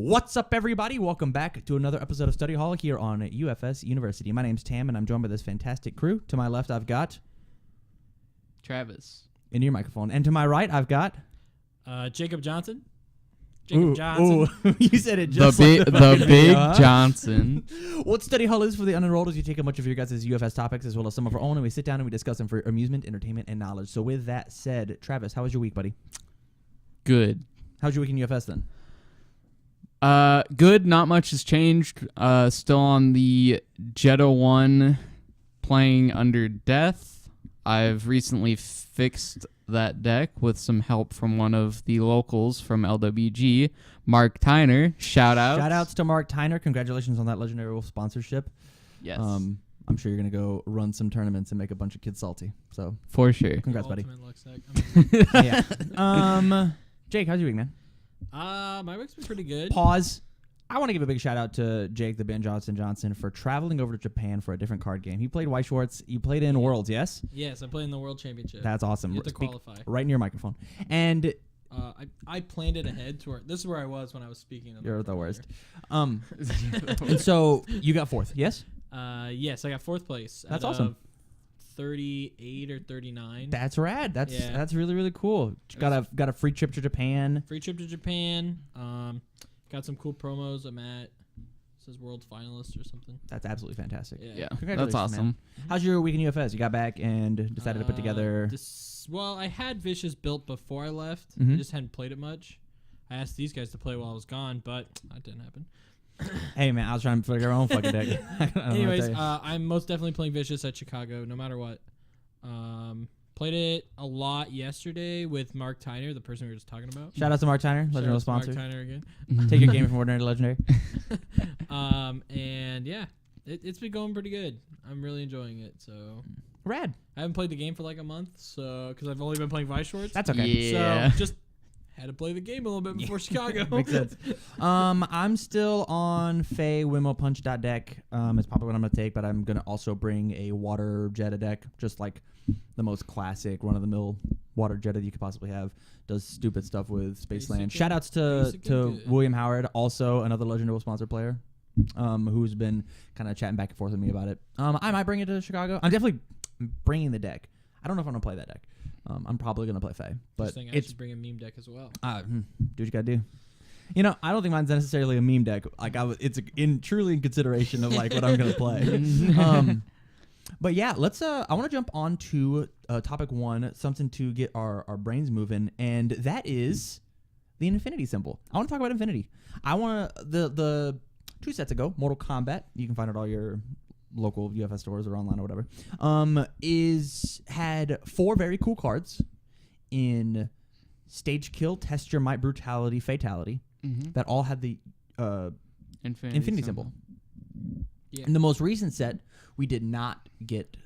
What's up, everybody? Welcome back to another episode of Study Hall here on UFSU University. My name's Tam, and I'm joined by this fantastic crew. To my left, I've got Travis. into your microphone, and to my right, I've got Jacob Johnson. Ooh, you said it just the big huh? Johnson. What Study Hall is for the unenrolled is you take a bunch of your guys' UFS topics as well as some of our own, and we sit down and we discuss them for amusement, entertainment, and knowledge. So with that said, Travis, how was your week, buddy? Good. How's your week in UFS then? Good. Not much has changed. Still on the Jetta 1 playing under death. I've recently fixed that deck with some help from one of the locals from LWG, Mark Tyner. Shout out. Shout outs to Mark Tyner. Congratulations on that Legendary Wolf sponsorship. Yes. I'm sure you're going to go run some tournaments and make a bunch of kids salty. So for sure. Congrats, buddy. Yeah. Jake, how's your week, man? My week's been pretty good. Pause. I want to give a big shout out to Jake the Ben Johnson for traveling over to Japan for a different card game. He played White Schwartz. You played in Worlds, yes? Yes, I played in the World Championship. That's awesome. You have to qualify. Right in your microphone. And I planned it ahead to where this is where I was when I was speaking. You're the worst. And so you got fourth, yes? Yes, I got fourth place. That's out awesome. Of 38 or 39. That's rad. Yeah. That's really, really cool. Got a free trip to Japan. Free trip to Japan. Got some cool promos. I'm at says world finalist or something. That's absolutely fantastic. Yeah. Congratulations, That's awesome. man. How's your week in UFS? You got back and decided to put together. Well, I had Vicious built before I left. Mhm. I just hadn't played it much. I asked these guys to play while I was gone, but that didn't happen. Hey, man, I was trying to figure our own fucking deck. I don't know what to Anyways, tell you. I'm most definitely playing Vicious at Chicago, no matter what. Played it a lot yesterday with Mark Tyner, the person we were just talking about. Shout out to Mark Tyner, Shout legendary out to Mark sponsor. Tyner again. Take your game from ordinary to legendary. And yeah, it's been going pretty good. I'm really enjoying it. So Rad. I haven't played the game for like a month, so because I've only been playing Vice Shorts. That's okay. Yeah. So just had to play the game a little bit before Chicago. Makes sense. I'm still on Fey Wimmo Punch deck. It's probably what I'm gonna take, but I'm gonna also bring a water Jetta deck, just like the most classic run-of-the-mill water Jetta you could possibly have. Does stupid stuff with Spaceland. Shout outs to William Howard, also another legendary sponsor player, who's been kind of chatting back and forth with me about it. I might bring it to Chicago. I'm definitely bringing the deck. I don't know if I'm gonna play that deck. I'm probably gonna play Fey, but I should bring a meme deck as well. Do what you gotta do. You know, I don't think mine's necessarily a meme deck. Like it's truly in consideration of like what I'm gonna play. But yeah, let's. I want to jump on to topic one, something to get our brains moving, and that is the infinity symbol. I want to talk about infinity. I want the 2 sets ago, Mortal Kombat. You can find it at all your local UFS stores or online or whatever. Had 4 very cool cards in Stage Kill, Test Your Might, Brutality, Fatality that all had the infinity symbol. Yeah. In the most recent set, we did not get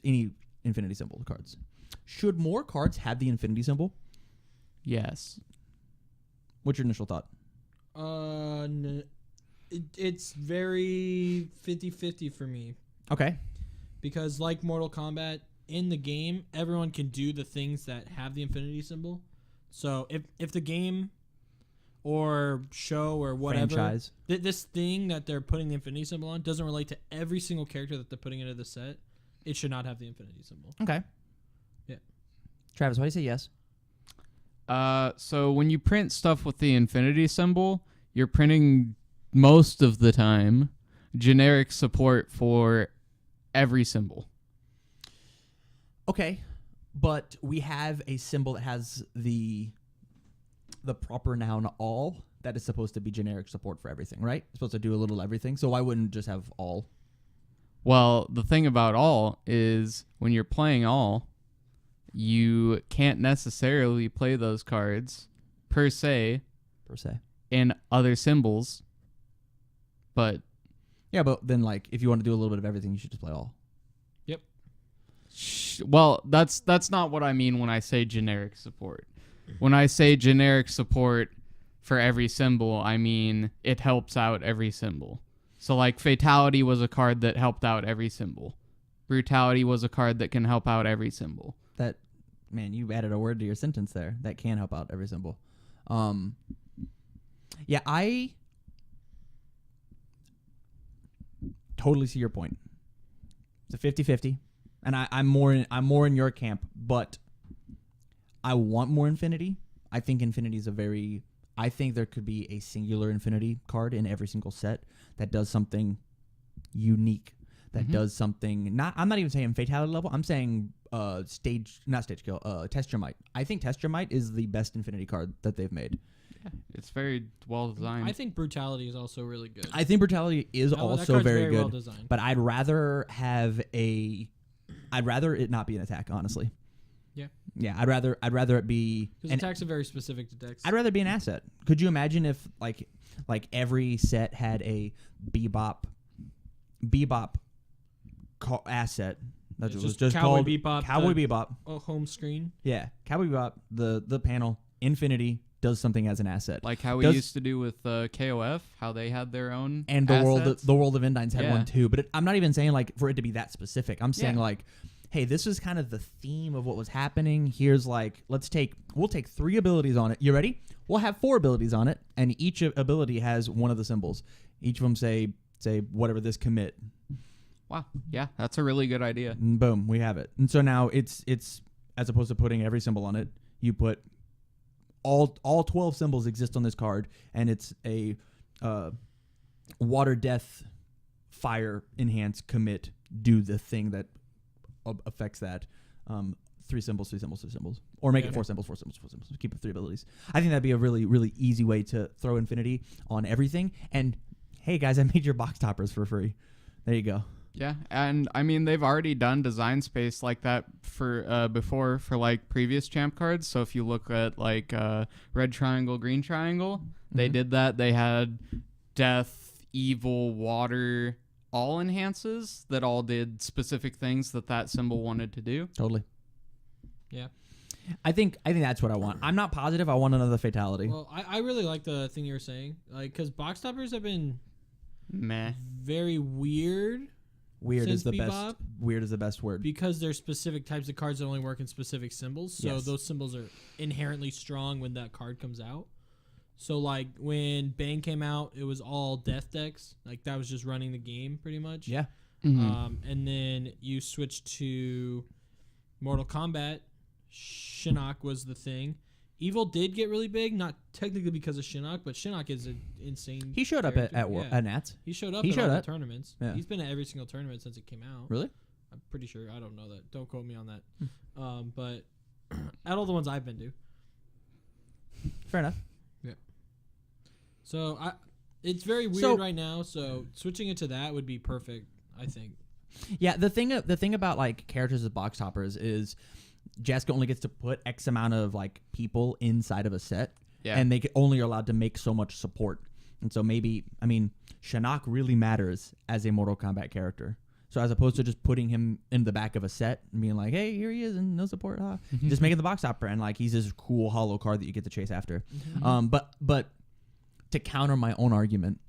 any infinity symbol cards. Should more cards have the infinity symbol? Yes. What's your initial thought? It's very 50-50 for me. Okay. Because like Mortal Kombat, in the game, everyone can do the things that have the infinity symbol. So if the game or show or whatever, Franchise. This thing that they're putting the infinity symbol on doesn't relate to every single character that they're putting into the set, it should not have the infinity symbol. Okay. Yeah. Travis, why do you say yes? So when you print stuff with the infinity symbol, you're printing most of the time generic support for every symbol. Okay. But we have a symbol that has the proper noun all that is supposed to be generic support for everything, right? It's supposed to do a little everything. So why wouldn't just have all? Well, the thing about all is when you're playing all, you can't necessarily play those cards per se in other symbols. But yeah, but then like if you want to do a little bit of everything, you should just play all. Yep. Well, that's not what I mean when I say generic support. When I say generic support for every symbol, I mean it helps out every symbol. So like Fatality was a card that helped out every symbol. Brutality was a card that can help out every symbol. That, man, you added a word to your sentence there. That can help out every symbol. Yeah, I totally see your point. It's a 50-50, and I'm more in your camp, but I want more Infinity. I think Infinity is I think there could be a singular Infinity card in every single set that does something unique. That does something. I'm not even saying fatality level. I'm saying not stage kill. Test Your Might. I think Test Your Might is the best Infinity card that they've made. Yeah, it's very well designed. I think Brutality is also really good. I think Brutality is also that very good. well designed. But I'd rather it not be an attack, honestly. Yeah. Yeah, I'd rather it be because attacks are very specific to decks. I'd rather it be an asset. Could you imagine if like every set had a Bebop asset that was just Cowboy called Bebop, Cowboy Bebop. Oh, home screen. Yeah, Cowboy Bebop. The panel Infinity does something as an asset, like how we used to do with KOF, how they had their own and assets. the world of Endines had one too. But I'm not even saying like for it to be that specific. I'm saying like, hey, this is kind of the theme of what was happening. Here's like, we'll take 3 abilities on it. You ready? We'll have 4 abilities on it, and each ability has one of the symbols. Each of them say whatever this commit. Wow. Yeah, that's a really good idea. And boom, we have it. And so now it's as opposed to putting every symbol on it, you put all 12 symbols exist on this card, and it's a water, death, fire, enhance, commit, do the thing that affects that. 3 symbols, 3 symbols, 3 symbols. Or make it 4 symbols, 4 symbols, 4 symbols. Keep it 3 abilities. I think that'd be a really, really easy way to throw Infinity on everything. And hey guys, I made your box toppers for free. There you go. Yeah, and I mean they've already done design space like that for before for like previous champ cards. So if you look at like red triangle, green triangle, they did that. They had death, evil, water, all enhances that all did specific things that symbol wanted to do. Totally. Yeah. I think that's what I want. I'm not positive. I want another fatality. Well, I really like the thing you were saying, like because box toppers have been Meh. very weird. Weird is Since the Bebop, best. Weird is the best word. because there's specific types of cards that only work in specific symbols. So Yes. those symbols are inherently strong when that card comes out. So like when Bang came out, it was all death decks. Like that was just running the game pretty much. Yeah. And then you switch to Mortal Kombat. Shinnok was the thing. Evil did get really big, not technically because of Shinnok, but Shinnok is an insane. He showed up character. at Nats. He showed up He at showed all up. the tournaments. Yeah. He's been at every single tournament since it came out. Really? I'm pretty sure. I don't know that. Don't quote me on that. But at all the ones I've been to. Fair enough. So it's very weird right now. So switching it to that would be perfect, I think. Yeah. The thing about like characters as box toppers is Jessica only gets to put X amount of like people inside of a set, and they only are allowed to make so much support. And so maybe Shinnok really matters as a Mortal Kombat character. So as opposed to just putting him in the back of a set and being like, hey, here he is and no support, just making the box topper and like he's this cool hollow card that you get to chase after. But to counter my own argument,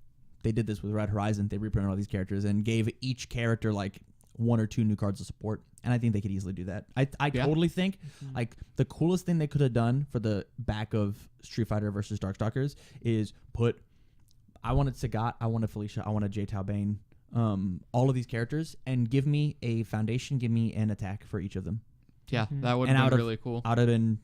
they did this with Red Horizon. They reprinted all these characters and gave each character like 1 or 2 new cards of support, and I think they could easily do that. I totally think like the coolest thing they could have done for the back of Street Fighter versus Darkstalkers is put. I wanted Sagat, I wanted Felicia, I wanted J. Tao Bane, all of these characters, and give me a foundation, give me an attack for each of them. Yeah, that would have been really cool. Out of been,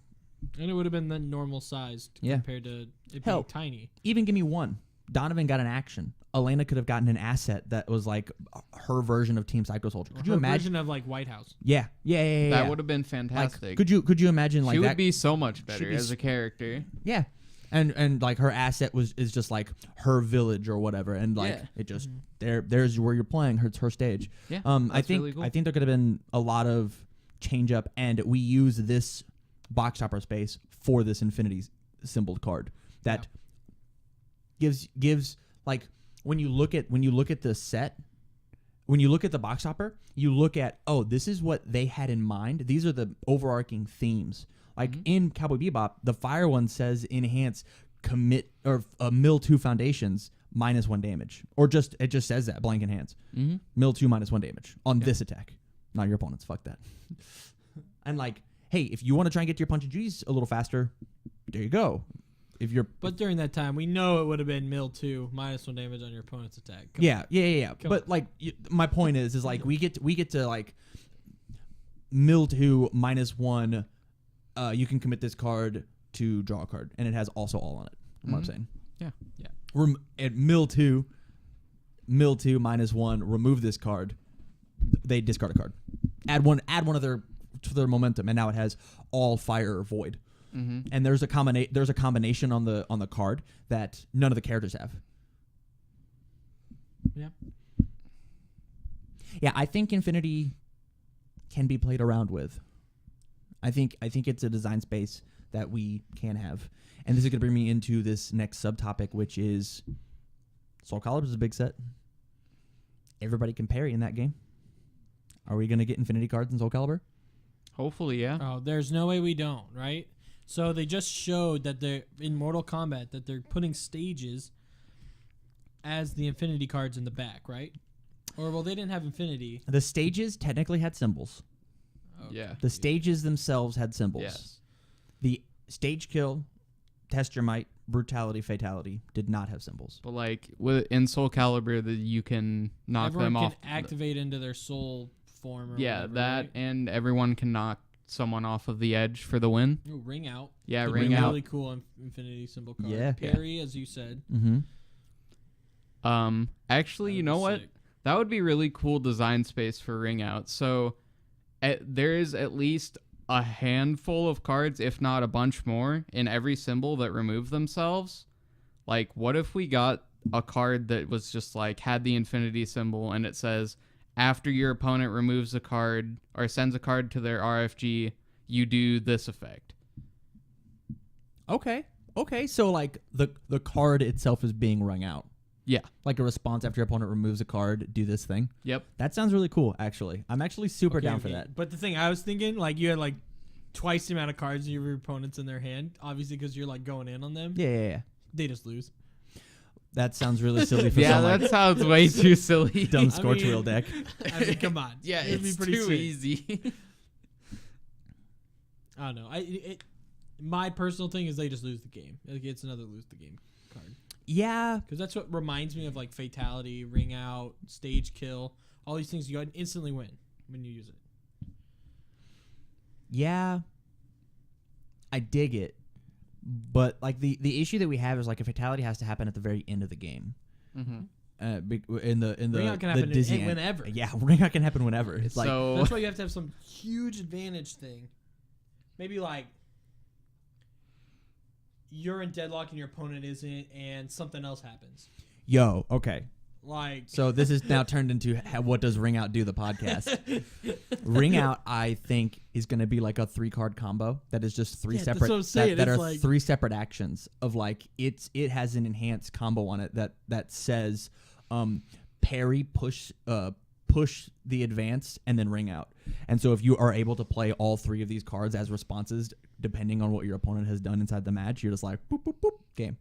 and it would have been the normal sized compared to it being tiny. Even give me one. Donovan got an action. Elena could have gotten an asset that was like her version of Team Psycho Soldier. Could you imagine? Version of like White House. Yeah. That would have been fantastic. Like, could you imagine like she that would be so much better as a character. Yeah. And like her asset is just like her village or whatever, and like it just there's where you're playing. It's her stage. Yeah, I think really cool. I think there could have been a lot of change up, and we use this box topper space for this Infinity symboled card that gives like when you look at the set. When you look at the box topper, you look at, this is what they had in mind. These are the overarching themes. Like in Cowboy Bebop, the fire one says enhance, commit, or mill 2 foundations -1 damage. Or it just says that, blank enhance. Mill 2 -1 damage on this attack. Not your opponent's, fuck that. And like, hey, if you want to try and get to your punch and G's a little faster, there you go. if you're But during that time, we know it would have been mill 2 -1 damage on your opponent's attack. Come on. yeah. Come But like my point is like we get to like mill 2 -1. You can commit this card to draw a card, and it has also all on it. What I'm saying. Yeah. We're at mill 2 -1. Remove this card. They discard a card. Add one of their to their momentum, and now it has all fire or void. And there's a combination on the card that none of the characters have. Yeah, I think Infinity can be played around with. I think it's a design space that we can have. And this is going to bring me into this next subtopic, which is Soul Calibur is a big set. Everybody can parry in that game. Are we going to get Infinity cards in Soul Calibur? Hopefully, yeah. Oh, there's no way we don't, right? So they just showed that they're in Mortal Kombat that they're putting stages as the Infinity cards in the back, right? Or well, they didn't have Infinity. The stages technically had symbols. Okay. Yeah. The stages themselves had symbols. Yes. The stage kill, test your might, brutality, fatality did not have symbols. But like in Soul Calibur, you can knock Everyone them can off. activate into their soul form. Or Yeah, whatever, that right? and everyone can knock someone off of the edge for the win. Ooh, ring out. Yeah, Could be ring a out. Really cool Infinity symbol card. Yeah. Parry, as you said. Mm-hmm. Actually, you That'd know be what? sick. That would be really cool design space for ring out. So there is at least a handful of cards, if not a bunch more, in every symbol that remove themselves. Like, what if we got a card that was just like had the infinity symbol and it says, after your opponent removes a card or sends a card to their RFG, you do this effect. Okay. So like the card itself is being rung out. Yeah. Like a response after your opponent removes a card, do this thing. Yep. That sounds really cool, actually. I'm actually super down for that. But the thing I was thinking, like you had like twice the amount of cards of your opponents in their hand, obviously because you're like going in on them. Yeah. They just lose. That sounds really silly for Yeah, some that like sounds way too silly. dumb Scorch I mean- Wheel deck. I mean, come on. Yeah, It'd it's be pretty too sick. easy. I don't know. My personal thing is they just lose the game. Like it's another lose the game card. Yeah. Because that's what reminds me of like fatality, ring out, stage kill, all these things. You instantly win when you use it. Yeah. I dig it. But like the issue that we have is like a fatality has to happen at the very end of the game. Mm-hmm. In the Ring out can the happen dizzy end. whenever. Yeah, ring out can happen whenever. It's like So That's why you have to have some huge advantage thing. Maybe like you're in deadlock and your opponent isn't, and something else happens. yo, okay. Like So this is now turned into what does ring out do the podcast. Ring out, I think, is going to be like a 3-card combo that is just three Yeah, that's separate what I'm saying. that It's are like- 3 separate actions of like it has an enhanced combo on it that says parry, push the advance, and then ring out. And so if you are able to play all 3 of these cards as responses, depending on what your opponent has done inside the match, you're just like boop boop boop game.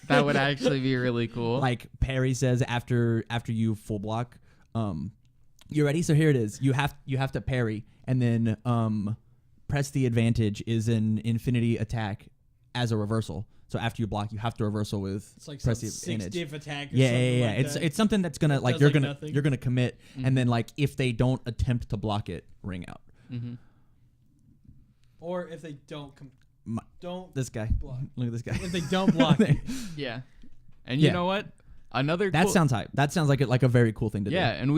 that would actually be really cool. Like Perry says after you full block, you ready? So here it is. You have to parry and then press the advantage is an infinity attack as a reversal. So after you block, you have to reversal with it's like press some the 6 advantage. div attack. Or Yeah. something like It's that. it's something that's gonna like does, you're like, gonna nothing. you're gonna commit, and then like if they don't attempt to block it, ring out. Mm-hmm. Or if they don't don't This guy, block. look at this guy. If they don't block it. Yeah. And you Yeah. know what? Another That cool, sounds hype. That sounds like a very cool thing to yeah, do. and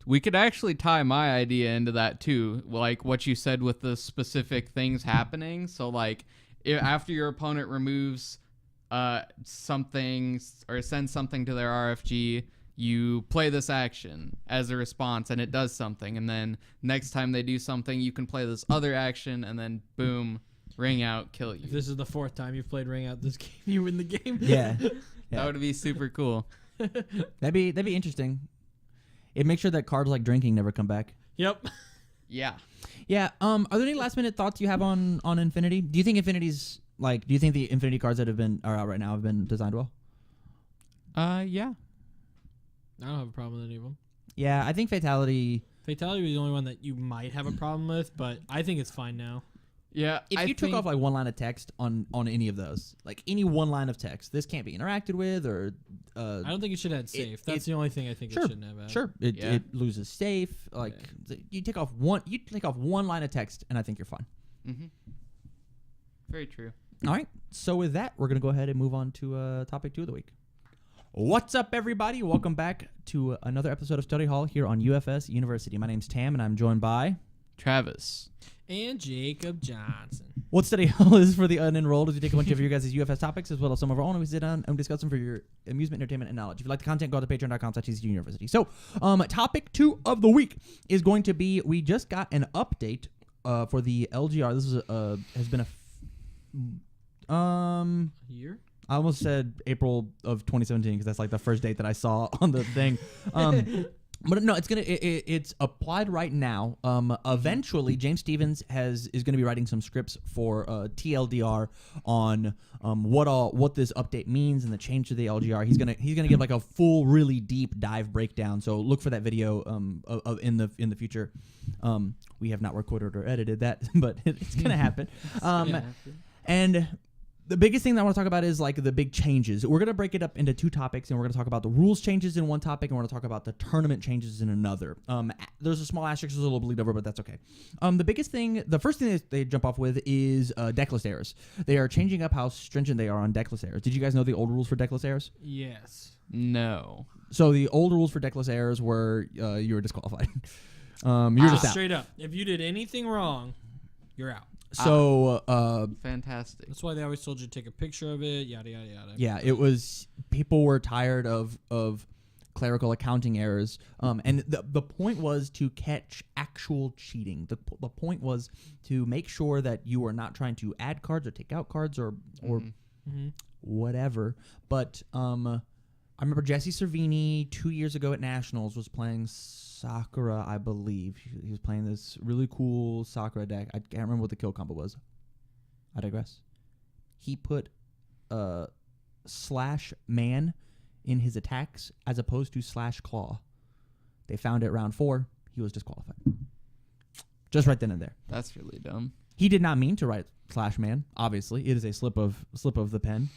we could actually tie my idea into that too, like what you said with the specific things happening. So like after your opponent removes something or sends something to their RFG, you play this action as a response and it does something, and then next time they do something you can play this other action, and then boom, ring out, kill you. If this is the 4th time you've played ring out this game, you win the game. Yeah. That would be super cool. That'd be interesting. It makes sure that cards like drinking never come back. Yep. Yeah. Yeah. Are there any last minute thoughts you have on Infinity? Do you think Infinity's like? Do you think the Infinity cards that are out right now have been designed well? Yeah. I don't have a problem with any of them. Yeah, I think Fatality. Fatality was the only one that you might have a problem with, but I think it's fine now. Yeah. If you took off like one line of text on any of those, like any one line of text, this can't be interacted with, or I don't think it should add safe. That's the only thing I think sure, it shouldn't have. Sure, it loses safe. Like you take off one line of text, and I think you're fine. Mm-hmm. Very true. All right. So with that, we're gonna go ahead and move on to topic 2 of the week. What's up, everybody? Welcome back to another episode of Study Hall here on UFS University. My name's Tam, and I'm joined by Travis. And Jacob Johnson. What Study Hall is for the unenrolled is we take a bunch of your guys' UFS topics as well as some of our own, and we sit down and discuss them for your amusement, entertainment, and knowledge. If you like the content, go to patreon.com/TCU So, topic 2 of the week is going to be, we just got an update for the LGR. This is has been Year? I almost said April of 2017 because that's like the first date that I saw on the thing. But no, it's applied right now. Eventually, James Stevens is gonna be writing some scripts for TLDR on what this update means and the change to the LGR. He's gonna give like a full, really deep dive breakdown. So look for that video in the future. We have not recorded or edited that, but it's gonna happen. And the biggest thing that I want to talk about is like the big changes. We're going to break it up into 2 topics, and we're going to talk about the rules changes in one topic, and we're going to talk about the tournament changes in another. There's a small asterisk, there's a little bleed over, but that's okay. The first thing that they jump off with is decklist errors. They are changing up how stringent they are on decklist errors. Did you guys know the old rules for decklist errors? Yes. No. So the old rules for decklist errors were you were disqualified. You're just out. Straight up. If you did anything wrong, you're out. So fantastic. That's why they always told you to take a picture of it, yada yada yada. Yeah, it was, people were tired of clerical accounting errors, and the point was to catch actual cheating. The point was to make sure that you are not trying to add cards or take out cards or whatever. But I remember Jesse Cervini 2 years ago at Nationals was playing Sakura, I believe. He was playing this really cool Sakura deck. I can't remember what the kill combo was. I digress. He put /man in his attacks as opposed to /claw. They found it round 4. He was disqualified. Just right then and there. That's really dumb. He did not mean to write /man. Obviously, it is a slip of the pen.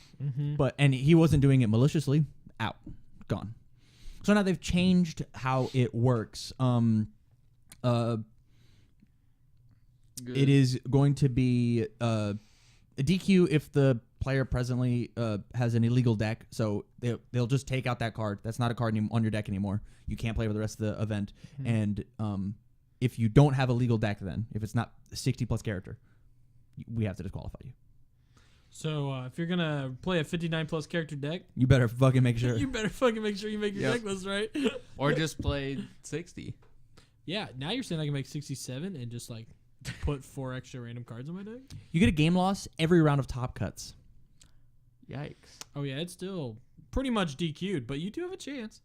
And he wasn't doing it maliciously. Out, gone. So now they've changed how it works. It is going to be a DQ if the player presently has an illegal deck. So they'll just take out that card. That's not a card on your deck anymore. You can't play for the rest of the event. And if you don't have a legal deck, then if it's not 60 plus character, we have to disqualify you. So if you're gonna play a 59 plus character deck, you better fucking make sure. You better fucking make sure you make your deck list right. Or just play 60. Yeah, now you're saying I can make 67 and just like put 4 extra random cards on my deck? You get a game loss every round of top cuts. Yikes. Oh yeah, it's still pretty much DQ'd, but you do have a chance.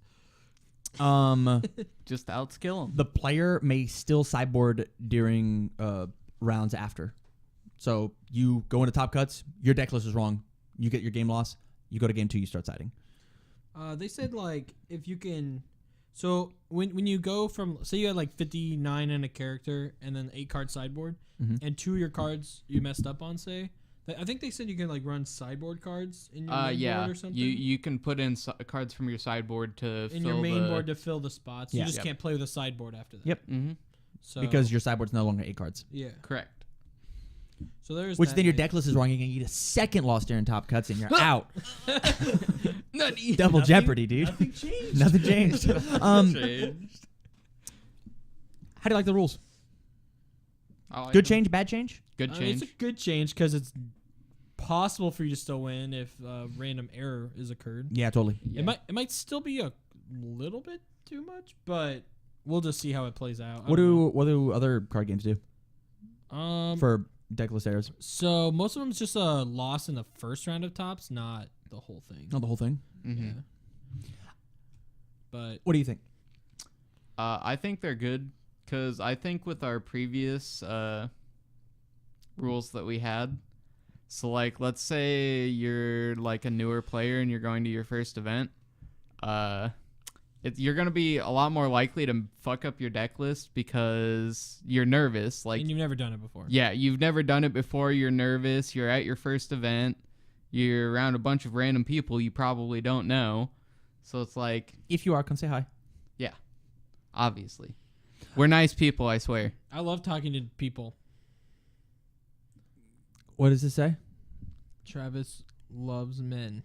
Just outskill him. The player may still sideboard during rounds after. So you go into top cuts, your deck list is wrong. You get your game loss. You go to game 2, you start siding. They said like if you can, so when you go from, say you had like 59 in a character and then 8 card sideboard, and 2 of your cards you messed up on, say. I think they said you can like run sideboard cards in your main board or something. You can put in cards from your sideboard to in fill your main board to fill the spots. Yeah. You just can't play with a sideboard after that. Yep. So because your sideboard's no longer 8 cards. Yeah. Correct. So there's which that then your deck list is wrong. You can get a second loss during top cuts and you're out. Double jeopardy, dude. Nothing changed. Nothing changed. How do you like the rules? Good change, bad change? Good change. It's a good change because it's possible for you to still win if random error is occurred. Yeah, totally. Yeah. It might still be a little bit too much, but we'll just see how it plays out. What do other card games do? For deckless errors. So most of them is just a loss in the first round of tops, not the whole thing. Not the whole thing. Yeah. But what do you think? I think they're good because I think with our previous rules that we had, so like let's say you're like a newer player and you're going to your first event, you're gonna be a lot more likely to fuck up your deck list because you're nervous. Like, and you've never done it before. yeah, you've never done it before. You're nervous. You're at your first event. You're around a bunch of random people you probably don't know. So it's like, If you are, come say hi. yeah, obviously, we're nice people. I swear. I love talking to people. What does it say? Travis loves men.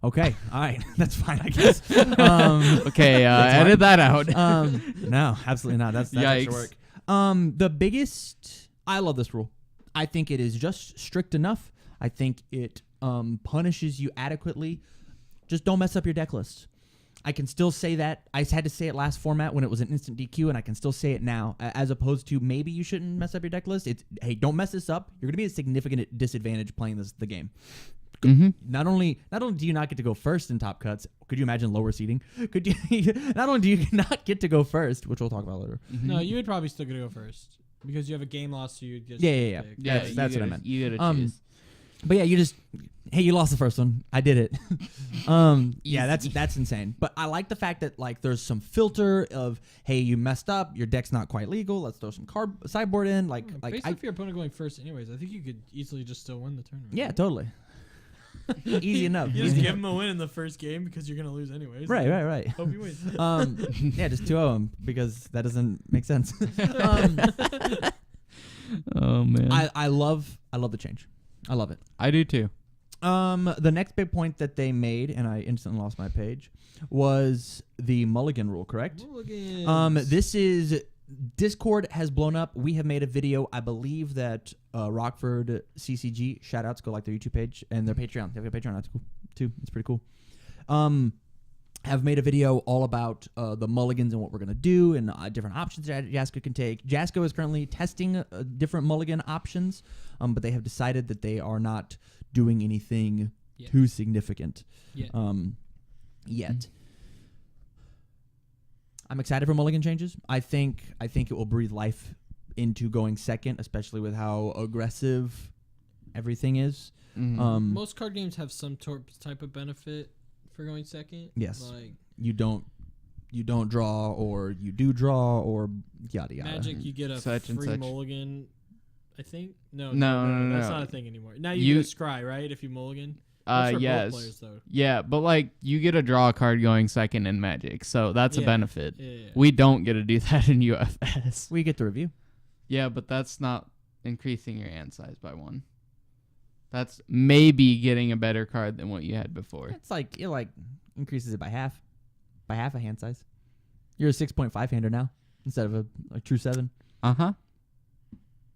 Okay, all right, that's fine, I guess. Okay, edit that out. No, absolutely not. That's extra Yikes. work. The biggest, I love this rule. I think it is just strict enough. I think it punishes you adequately. Just don't mess up your deck list. I can still say that. I had to say it last format when it was an instant DQ, and I can still say it now, as opposed to maybe you shouldn't mess up your deck list. It's, hey, don't mess this up. You're going to be at a significant disadvantage playing the game. Mm-hmm. Not only do you not get to go first in top cuts, could you imagine lower seeding? Could you? Not only do you not get to go first, which we'll talk about later. Mm-hmm. No, you would probably still get to go first because you have a game loss, so you'd just Yeah. pick. Yeah, That's what I meant. You gotta choose. But yeah, you lost the first one. I did it. Yeah, that's insane. But I like the fact that like there's some filter of, hey, you messed up, your deck's not quite legal. Let's throw some sideboard in. Based off your opponent going first, anyways, I think you could easily just still win the tournament. Yeah, totally. Easy enough. You just Easy give enough. him a win in the first game because you're gonna lose anyways. Right. Hope you win. Yeah, just 2-0 because that doesn't make sense. Oh man, I love the change. I love it. I do too. The next big point that they made, and I instantly lost my page, was the mulligan rule, correct? Mulligans. This is Discord has blown up. We have made a video. I believe that Rockford CCG, shout outs, go like their YouTube page and their Patreon. They have a Patreon. That's cool too. It's pretty cool. Have made a video all about the mulligans and what we're gonna do and different options that Jasko can take. Jasko is currently testing different mulligan options, but they have decided that they are not doing anything too significant yet. I'm excited for mulligan changes. I think it will breathe life into going second, especially with how aggressive everything is. Mm-hmm. Most card games have some type of benefit for going second. Yes. Like You don't draw, or you do draw, or yada yada. Magic, you get a Such and free such. mulligan. I think no, No. that's not a thing anymore. Now you get a scry, right? If you mulligan. That's for both players, though. Yeah, but like you get a draw card going second in Magic, so that's a benefit. Yeah. We don't get to do that in UFS. We get to review. Yeah, but that's not increasing your hand size by 1. That's maybe getting a better card than what you had before. It's like it increases it by half a hand size. You're a 6.5 hander now instead of a true 7.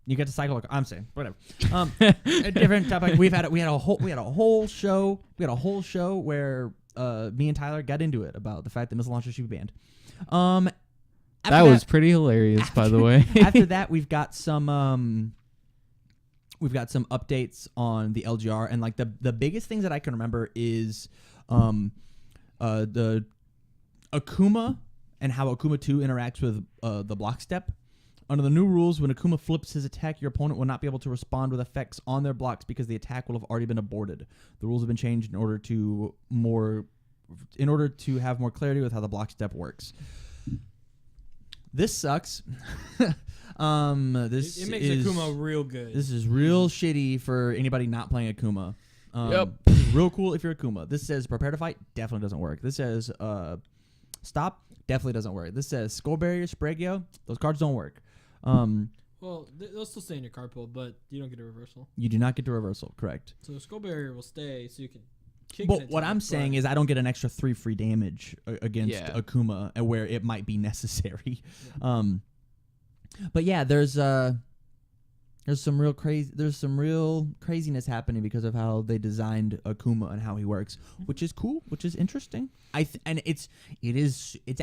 You get to cycle. I'm saying whatever. A different topic. We had a whole show where me and Tyler got into it about the fact that missile launchers should be banned. That was pretty hilarious, by the way. After that, we've got some updates on the LGR, and like the biggest things that I can remember is the Akuma and how Akuma 2 interacts with the block step. Under the new rules, when Akuma flips his attack, your opponent will not be able to respond with effects on their blocks because the attack will have already been aborted. The rules have been changed in order to have more clarity with how the block step works. This sucks. It makes Akuma real good. This is real shitty for anybody not playing Akuma. Yep. This is real cool if you're Akuma. This says prepare to fight, definitely doesn't work. This says stop, definitely doesn't work. This says skull barrier, Spragueo, those cards don't work. Well, they'll still stay in your card pool, but you don't get a reversal. You do not get to reversal, correct. So the skull barrier will stay, so you can kick But it. what I'm saying is I don't get an extra 3 free damage against Yeah. Akuma where it might be necessary. But yeah, there's some real craziness happening because of how they designed Akuma and how he works, which is cool, which is interesting. And it's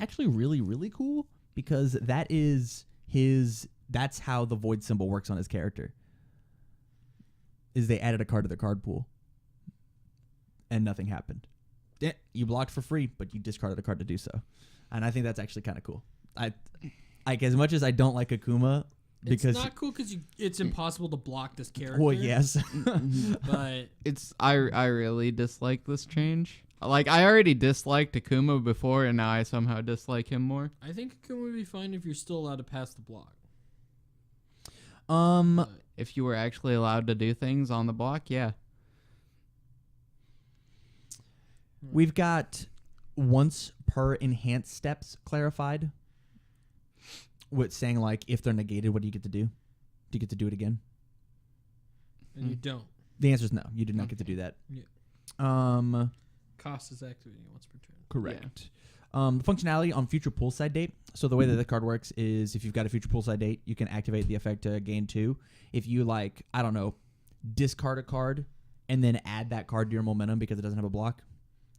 actually really, really cool because that's how the void symbol works on his character. Is they added a card to the card pool and nothing happened. Yeah, you blocked for free, but you discarded a card to do so. And I think that's actually kind of cool. Like as much as I don't like Akuma, because it's not cool because it's impossible to block this character. well, yes, but I really dislike this change. Like, I already disliked Akuma before, and now I somehow dislike him more. I think Akuma would be fine if you're still allowed to pass the block. Um, If you were actually allowed to do things on the block, yeah. we've got once per enhanced steps clarified. With saying like if they're negated, what do you get to do? Do you get to do it again? And you don't. The answer is no. You do not get to do that. Yeah. Cost is activating it once per turn. Correct. The functionality on future poolside date. So the way that the card works is if you've got a future poolside date, you can activate the effect to gain 2. If you like, I don't know, discard a card and then add that card to your momentum because it doesn't have a block,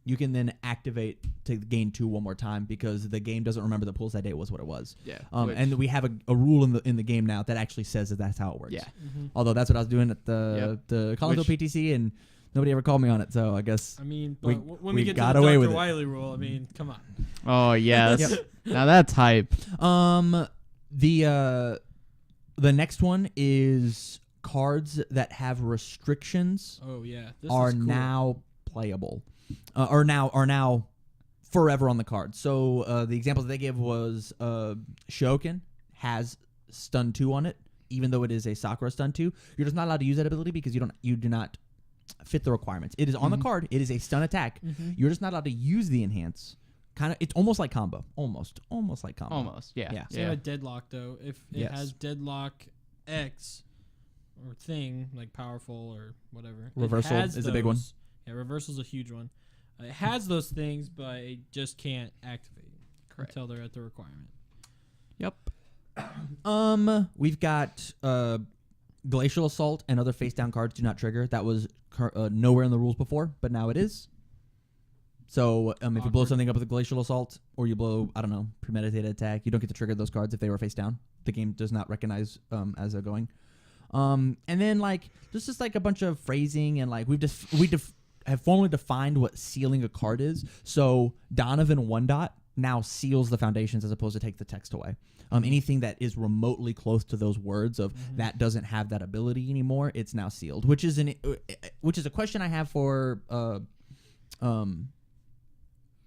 you can then activate to gain 2 one more time because the game doesn't remember the poolside date was what it was. Yeah. And we have a rule in the game now that actually says that that's how it works. Yeah. Mm-hmm. Although that's what I was doing at the Collinsville PTC and nobody ever called me on it, so I guess I mean, we- but when we we get got to the away Dr. with it. Wiley rule, I mean, come on. Oh, yes. Yep. Now that's hype. The next one is cards that have restrictions Oh yeah, this are is cool. now playable, are now forever on the card. So the examples they give was Shokin has stun 2 on it, even though it is a Sakura stun 2. You're just not allowed to use that ability because you do not fit the requirements. It is on the card. It is a stun attack. You're just not allowed to use the enhance. It's almost like combo. Almost like combo. Almost, yeah. Yeah. Same with Deadlock though. If it Yes. has Deadlock X or thing like powerful or whatever, it Reversal has is a big one. those. Yeah, reversal's a huge one. It has those things, but it just can't activate until they're at the requirement. Yep. We've got Glacial Assault and other face down cards do not trigger. That was nowhere in the rules before, but now it is. So if you blow Awkward. something up with a Glacial Assault or you blow, I don't know, premeditated attack, you don't get to trigger those cards if they were face down. The game does not recognize as they're going. And then like there's just like a bunch of phrasing and like we have formally defined what sealing a card is. So Donovan 1 dot now seals the foundations as opposed to take the text away. Anything that is remotely close to those words of that doesn't have that ability anymore, it's now sealed. Which is a question I have for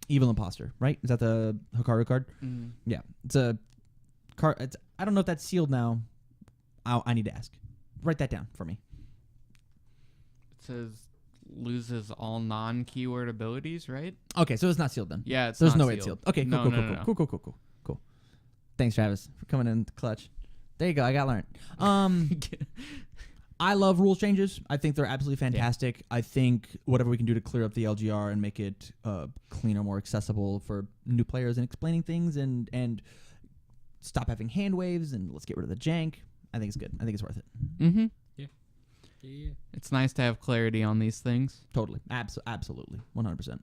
Evil Imposter, right? Is that the Hikaru card? Mm. Yeah, it's a card. I don't know if that's sealed now. I need to ask. Write that down for me. It says loses all non-keyword abilities, right? Okay, so it's not sealed then. Yeah, it's There's not no way it's sealed. sealed. Okay, No, no, no. cool. Thanks, Travis, for coming in clutch. There you go. I got learned. I love rules changes. I think they're absolutely fantastic. Yeah. I think whatever we can do to clear up the LGR and make it cleaner, more accessible for new players and explaining things and stop having hand waves and let's get rid of the jank. I think it's good. I think it's worth it. Mm-hmm. Yeah. It's nice to have clarity on these things. Totally. Absolutely. 100%.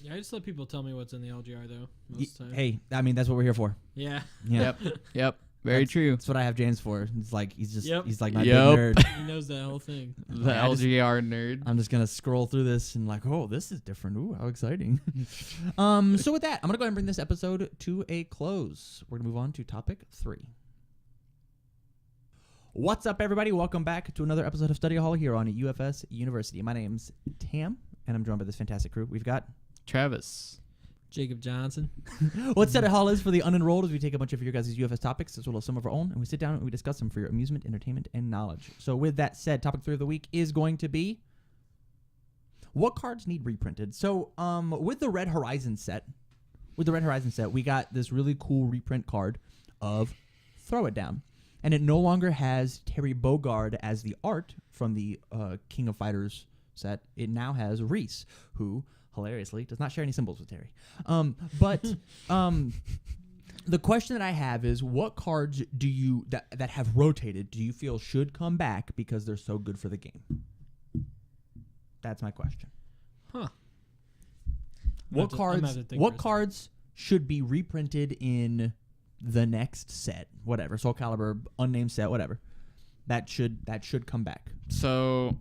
Yeah, I just let people tell me what's in the LGR though. Most of the time. Hey, I mean, that's what we're here for. Yeah. Yeah. Yep. Very true. That's what I have James for. It's like he's like my Yep. big nerd. He knows that whole thing. The LGR nerd. I'm just gonna scroll through this and like, oh, this is different. Ooh, how exciting. So with that, I'm gonna go ahead and bring this episode to a close. We're gonna move on to topic 3. What's up, everybody? Welcome back to another episode of Study Hall here on UFS University. My name's Tam, and I'm joined by this fantastic crew. We've got Travis. Jacob Johnson. what Study Hall is for the unenrolled is we take a bunch of your guys' UFS topics as well as some of our own, and we sit down and we discuss them for your amusement, entertainment, and knowledge. So with that said, topic 3 of the week is going to be what cards need reprinted. So with the Red Horizon set, we got this really cool reprint card of Throw It Down. And it no longer has Terry Bogard as the art from the King of Fighters set. It now has Reese, who hilariously does not share any symbols with Terry. But the question that I have is, what cards do you that have rotated do you feel should come back because they're so good for the game? That's my question. Huh. What cards should be reprinted in the next set, whatever, Soul Calibur, unnamed set, whatever, that should come back. So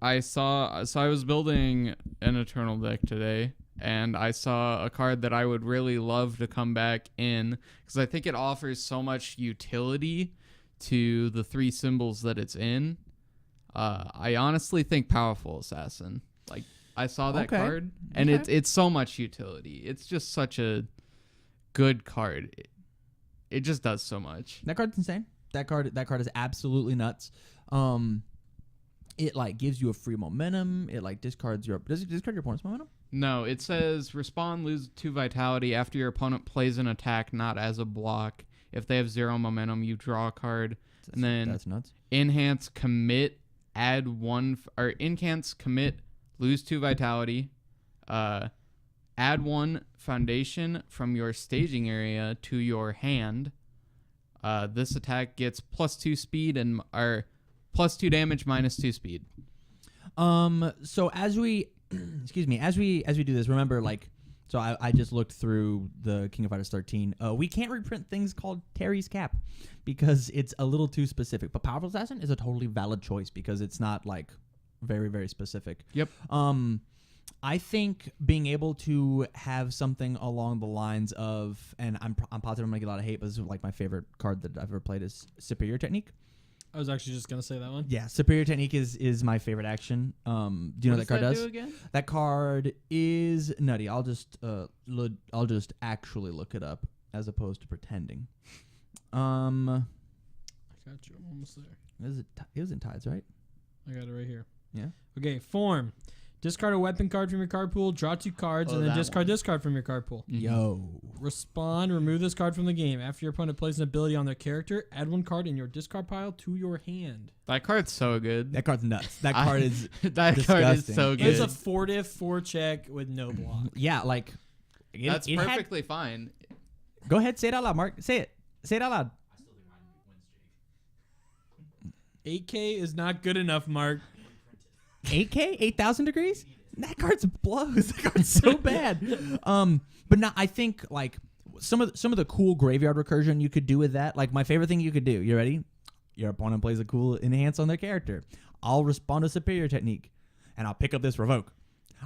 I was building an Eternal deck today, and I saw a card that I would really love to come back in because I think it offers so much utility to the 3 symbols that it's in. I honestly think Powerful Assassin. Like, I saw that Okay. card, and Okay. it's so much utility. It's just such a good card. It just does so much. That card's insane. That card is absolutely nuts. It like gives you a free momentum. It like discards your. Does it discard your opponent's momentum? No, it says respond, lose 2 vitality after your opponent plays an attack not as a block. If they have 0 momentum, you draw a card. And then That's nuts. enhance, commit, add 1 or enhance, commit, lose 2 vitality. Add 1 foundation from your staging area to your hand. This attack gets +2 speed and or +2 damage, -2 speed. So as we excuse me, as we do this, remember like so I just looked through the King of Fighters 13. We can't reprint things called Terry's Cap because it's a little too specific. But Powerful Assassin is a totally valid choice because it's not like very, very specific. Yep. I think being able to have something along the lines of, and I'm positive I'm gonna get a lot of hate, but this is like my favorite card that I've ever played is Superior Technique. I was actually just gonna say that one. Yeah, Superior Technique is my favorite action. Do you know what that card does? Do again? That card is nutty. I'll just actually look it up as opposed to pretending. I got you. I'm almost there. It was in Tides, right? I got it right here. Yeah. Okay, form. Discard a weapon card from your card pool, draw 2 cards, and then that discard one. this card from your card pool. Mhm. Yo. Respond, remove this card from the game. After your opponent plays an ability on their character, add 1 card in your discard pile to your hand. That card's so good. That card's nuts. That card is that card is disgusting. so It's good. a 4-diff, 4-check with no block. yeah, like That's it had- perfectly fine. Go ahead, say it out loud, Mark. Say it. Say it out loud. 8K is not good enough, Mark. 8K, 8,000 degrees. That card's blows. That card's so bad. But no, I think like some of the cool graveyard recursion you could do with that. Like my favorite thing you could do. You ready? Your opponent plays a cool enhance on their character. I'll respond to Superior Technique, and I'll pick up this revoke.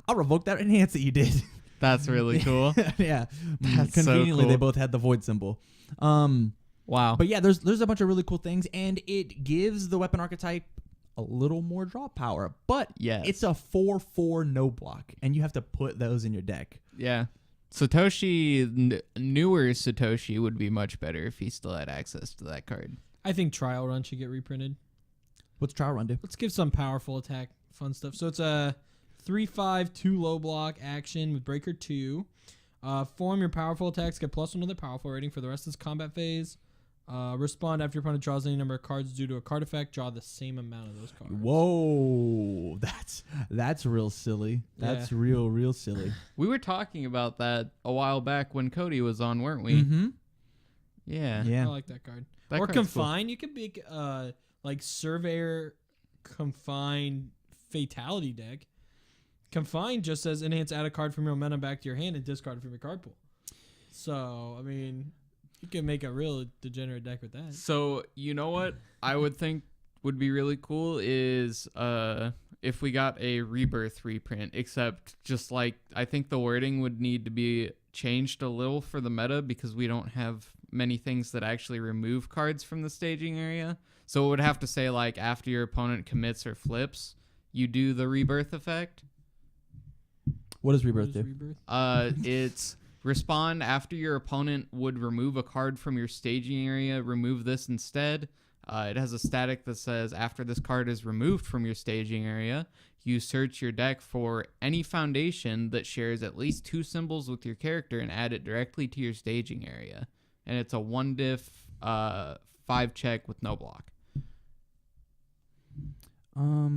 I'll revoke that enhance that you did. That's really cool. yeah. That's so Conveniently, cool. they both had the void symbol. Wow. But yeah, there's a bunch of really cool things, and it gives the weapon archetype a little more draw power. But Yes. it's a 4/4 no block, and you have to put those in your deck. Yeah. Satoshi, newer Satoshi would be much better if he still had access to that card. I think Trial Run should get reprinted. What's Trial Run do? Let's give some powerful attack fun stuff. So it's a 3/5 2 low block action with Breaker 2. Form your powerful attacks, get +1 to their powerful rating for the rest of this combat phase. Respond after your opponent draws any number of cards due to a card effect. Draw the same amount of those cards. Whoa, that's real silly. That's real silly. We were talking about that a while back when Cody was on, weren't we? Mm-hmm. Yeah. I Yeah. like that card. That Or card's cool. Confine. You could make like Surveyor Confine Fatality deck. Confine just says enhance, add a card from your momentum back to your hand and discard it from your card pool. So, I mean, you can make a real degenerate deck with that. So, you know what I would think would be really cool is if we got a Rebirth reprint, except just like I think the wording would need to be changed a little for the meta because we don't have many things that actually remove cards from the staging area. So it would have to say like after your opponent commits or flips, you do the Rebirth effect. What does What Rebirth is do? Rebirth? It's respond after your opponent would remove a card from your staging area, remove this instead. It has a static that says after this card is removed from your staging area, you search your deck for any foundation that shares at least 2 symbols with your character and add it directly to your staging area. And it's a 1-diff 5-check with no block. I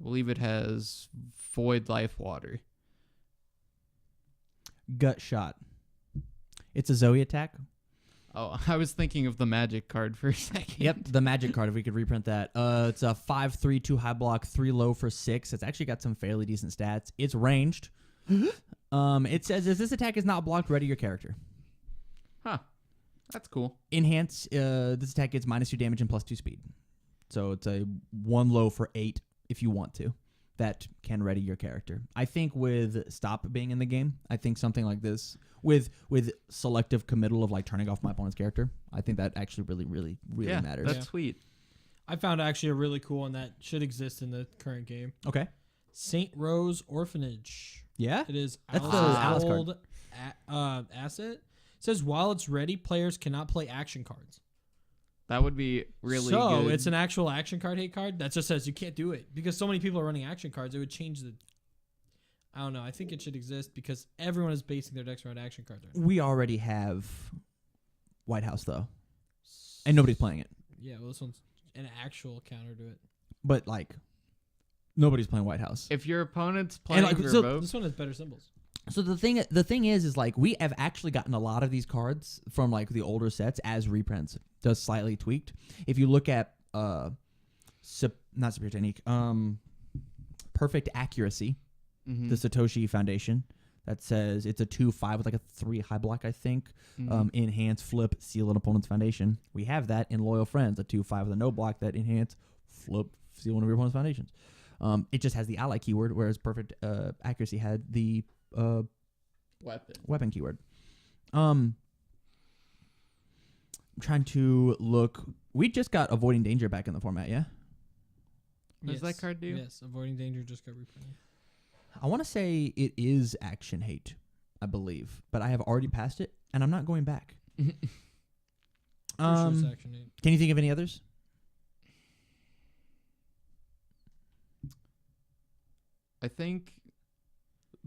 believe it has Void Life Water. Gut Shot. It's a Zoe attack. Oh, I was thinking of the magic card for a second. Yep, the magic card, if we could reprint that. It's a 5/3 2 high block, 3 low for 6. It's actually got some fairly decent stats. It's ranged. It says if this attack is not blocked, ready your character. Huh. That's cool. Enhance, this attack gets -2 damage and +2 speed. So it's a 1 low for 8 if you want to. That can ready your character. I think with Stop being in the game, I think something like this with selective committal of like turning off my opponent's character, I think that actually really Yeah, matters. that's Yeah. sweet. I found actually a really cool one that should exist in the current game. Okay. St. Rose Orphanage. Yeah. It is That's the Alice's Alice card. old asset. It says while it's ready, players cannot play action cards. That would be really so good. it's an actual action card hate card that just says you can't do it because so many people are running action cards. It would change the. I don't know. I think it should exist because everyone is basing their decks around action cards. Right now. We already have White House though, and nobody's playing it. Yeah, well, this one's an actual counter to it. But like, nobody's playing White House. If your opponent's playing like, remote, This one has better symbols. So the thing is like we have actually gotten a lot of these cards from like the older sets as reprints, just slightly tweaked. If you look at not Superior Technique, Perfect Accuracy, the Satoshi Foundation, that says it's a 2/5 with like a 3 high block, I think. Enhance, flip, seal an opponent's foundation. We have that in Loyal Friends, a 2/5 with a no block that enhance, flip, seal one of your opponent's foundations. It just has the ally keyword, whereas Perfect Accuracy had the weapon keyword. I'm trying to look. We just got Avoiding Danger back in the format, yeah? What does that card do? Yes, Avoiding Danger just got reprinted. I want to say it is Action Hate, I believe, but I have already passed it, and I'm not going back. Pretty sure it's Action Hate. Can you think of any others? I think